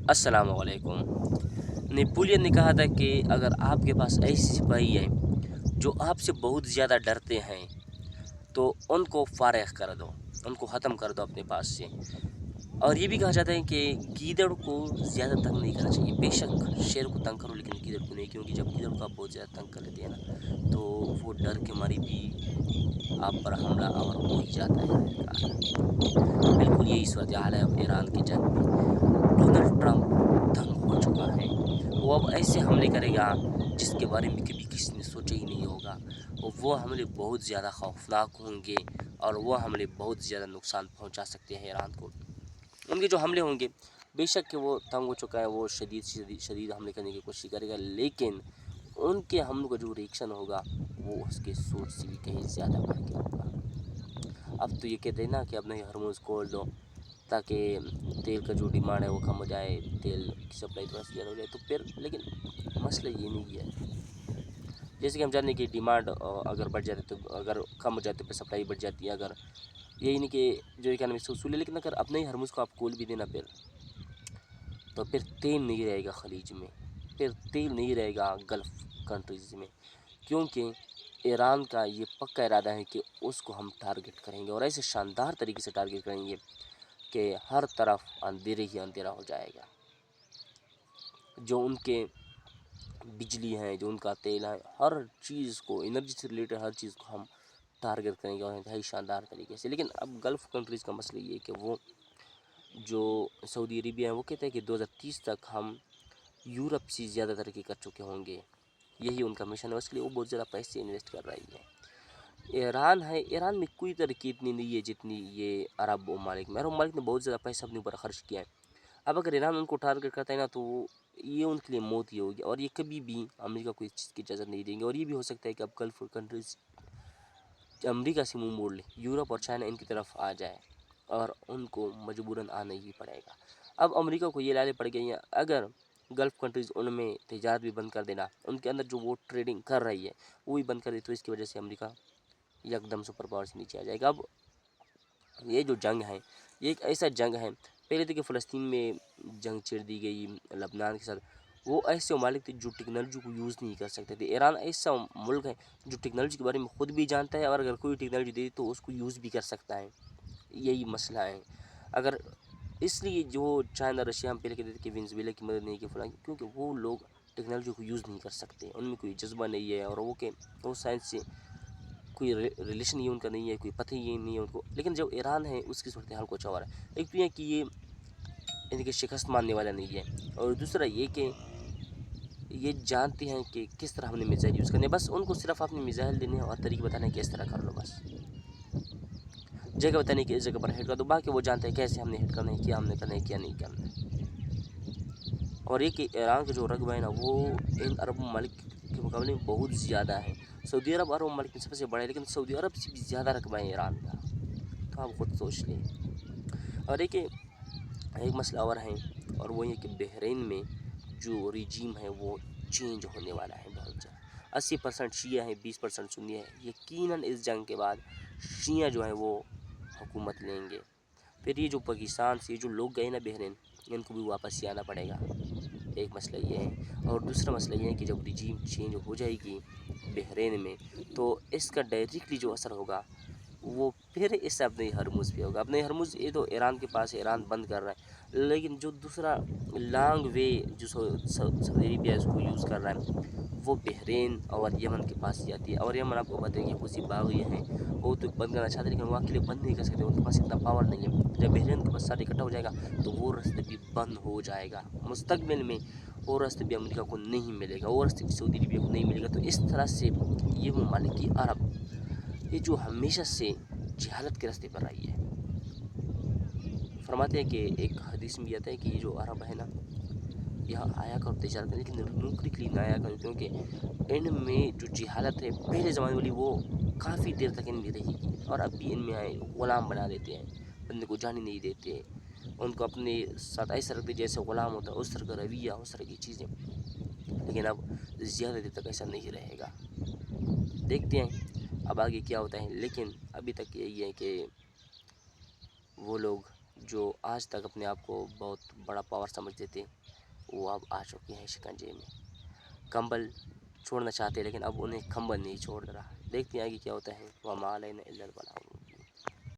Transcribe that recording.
अस्सलाम वालेकुम। नेपोलियन ने कहा था कि अगर आपके पास ऐसे सिपाही हैं जो आपसे बहुत ज़्यादा डरते हैं तो उनको फ़ारिग कर दो, उनको ख़त्म कर दो अपने पास से। और ये भी कहा जाता है कि गीदड़ को ज़्यादा तंग नहीं करना चाहिए। बेशक शेर को तंग करो लेकिन गीदड़ को नहीं, क्योंकि जब गीदड़ को आप बहुत ज़्यादा तंग कर लेते हैं ना तो वो डर के मारे भी आप पर हमला आवर हो ही जाता है आखिरकार। बिल्कुल यही सूरत हाल है अब ईरान की जंग में। डोनाल्ड ट्रंप तंग हो चुका है, वो अब ऐसे हमले करेगा जिसके बारे में कभी किसी ने सोचा ही नहीं होगा। और वो हमले बहुत ज़्यादा खौफनाक होंगे और वो हमले बहुत ज़्यादा नुकसान पहुंचा सकते हैं ईरान को। उनके जो हमले होंगे, बेशक कि वो तंग हो चुका है, वो शदीद हमले करने की कोशिश करेगा, लेकिन उनके हमलों का जो रिएक्शन होगा वो उसके सोच से भी कहीं ज़्यादा बढ़ के होगा। अब तो ये कहते हैं ना कि अब नहीं हरमुज़ खोल दो ताकि तेल का जो डिमांड है वो कम हो जाए, तेल की सप्लाई थोड़ा सा ज़्यादा हो जाए, तो फिर लेकिन मसला ये नहीं है। जैसे कि हम जानते हैं कि डिमांड अगर बढ़ जाती है तो अगर कम हो जाती है तो सप्लाई बढ़ जाती है। अगर यही नहीं कि जो इकनॉमिक्स उसूल है, लेकिन अगर अपने ही हरमुज़ को आप खोल भी देना फिर तो फिर तेल नहीं रहेगा खलीज में, फिर तेल नहीं रहेगा गल्फ़ कंट्रीज़ में, क्योंकि ईरान का ये पक्का इरादा है कि उसको हम टारगेट करेंगे और ऐसे शानदार तरीके से टारगेट करेंगे कि हर तरफ अंधेरे ही अंधेरा हो जाएगा। जो उनके बिजली है, जो उनका तेल है, हर चीज़ को, एनर्जी से रिलेटेड हर चीज़ को हम टारगेट करेंगे और इंतहाई शानदार तरीके से। लेकिन अब गल्फ़ कंट्रीज़ का मसला ये है कि वो जो सऊदी अरेबिया है वो कहते हैं कि 2030 तक हम यूरोप से ज़्यादा तरक्की कर चुके होंगे। यही उनका मिशन है, उसके लिए वो बहुत ज़्यादा पैसे इन्वेस्ट कर रही है। ईरान है, ईरान में कोई तरक्की इतनी नहीं है जितनी ये अरब ममालिक में। अरब ममालिक ने बहुत ज़्यादा पैसा अपने ऊपर खर्च किया है। अब अगर ईरान उनको टारगेट करता है ना तो ये उनके लिए मौत ही होगी और ये कभी भी अमेरिका को इस चीज़ की इजाज़त नहीं देंगे। और ये भी हो सकता है कि अब गल्फ कंट्रीज़ अमेरिका से मुंह मोड़ ले, यूरोप और चाइना इनकी तरफ आ जाए और उनको मजबूरन आना ही पड़ेगा। अब अमेरिका को ये लाने पड़ गई हैं, अगर गल्फ़ कंट्रीज़ उनमें तिजारत भी बंद कर देना, उनके अंदर जो वो ट्रेडिंग कर रही है वो भी बंद कर दे, तो इसकी वजह से अमेरिका एकदम सुपर पावर से नीचे आ जाएगा। अब ये जो जंग है ये एक ऐसा जंग है, पहले तो कि फ़लस्तीन में जंग छेड़ दी गई लबनान के साथ, वो ऐसे ममालिक थे जो टेक्नोलॉजी को यूज़ नहीं कर सकते थे। ईरान ऐसा मुल्क है जो टेक्नोलॉजी के बारे में ख़ुद भी जानता है और अगर कोई टेक्नोलॉजी दे तो उसको यूज़ भी कर सकता है। यही मसला है। अगर इसलिए जो चाइना रशिया हम पहले कहते थे कि वेनेज़ुएला की मदद नहीं की फलाँ, क्योंकि वो लोग टेक्नोलॉजी को यूज़ नहीं कर सकते, उनमें कोई जज्बा नहीं है और वो साइंस से कोई रिलेशन ये उनका नहीं है, कोई पता ही नहीं है उनको। लेकिन जो ईरान है उसकी सूरत हाल कुछ और है। एक तो ये कि ये इनकी शिकस्त मानने वाला नहीं है और दूसरा ये कि ये जानते हैं कि किस तरह हमने मिसाइल यूज़ करने, बस उनको सिर्फ अपने मिसाइल देने और तरीके बताने कि इस तरह कर लो, बस जगह बताने की इस जगह पर हिट कर दो, बाकी वो जानते हैं कैसे हमने हिट करना है, क्या हमने करना है, क्या नहीं करना है। और ये कि ईरान का जो रकबा है ना वो इन अरब ममालिक के मुकाबले में बहुत ज़्यादा है। सऊदी अरब अरब ममालिक में सबसे बड़ा है, लेकिन सऊदी अरब से भी ज़्यादा रकबा है ईरान का, तो आप खुद सोच लें। और एक मसला और है, और वो ये कि बहरीन में जो रिजीम है वो चेंज होने वाला है बहुत जल्द। 80% शिया है, 20% सुन्नी है। यकीनन इस जंग के बाद शिया जो है वो हुकूमत लेंगे। फिर ये जो पाकिस्तान से जो लोग गए ना बहरीन, इनको भी वापस ही आना पड़ेगा। एक मसला ये है और दूसरा मसला ये है कि जब रिजीम चेंज हो जाएगी बहरीन में तो इसका डायरेक्टली जो असर होगा वो फिर इस अपने हरमुज़ पे होगा। अपने हरमुज़ ये तो ईरान के पास है, ईरान बंद कर रहा है, लेकिन जो दूसरा लॉन्ग वे जो सऊदी अरेबिया इसको यूज़ कर रहा है वो बहरीन और यमन के पास जाती है। और यमन आपको पता है कि हुसी बागी हैं, वो तो बंद करना चाहते हैं लेकिन वो अकेले बंद नहीं कर सकते, उनके पास इतना पावर नहीं है। जब बहरीन के पास साथ इकट्ठा हो जाएगा तो वो रास्ते भी बंद हो जाएगा मुस्तकबिल में, वो रास्ते भी अमेरिका को नहीं मिलेगा, वो रास्ते भी सऊदी अरेबिया को नहीं मिलेगा। तो इस तरह से ये ममालिक अरब ये जो हमेशा से जहालत के रास्ते पर रही है, फरमाते हैं कि एक हदीस में भी आता है कि ये जो अरब है ना यहाँ आया करो तजारत करने, लेकिन नौकरी के लिए ना आया करो, क्योंकि इनमें जो जहालत है पहले ज़माने वाली वो काफ़ी देर तक इनमें रहेगी और अब भी इनमें आए ग़ुलाम बना देते हैं, बंदे को जाने नहीं देते, उनको अपने साथ ऐसा रखते जैसे ग़ुलाम होता है, उस तरह का रवैया, उस तरह की चीज़ें। लेकिन अब ज़्यादा देर तक ऐसा नहीं रहेगा, देखते हैं अब आगे क्या होता है। लेकिन अभी तक यही है कि वो लोग جو آج تک اپنے آپ کو بہت بڑا پاور سمجھتے تھے، وہ اب آ چکے ہیں شکنجے میں. کمبل چھوڑنا چاہتے لیکن اب انہیں کمبل نہیں چھوڑ رہا. دیکھتے ہیں آگے کیا ہوتا ہے. وما علینا الا البلاغ.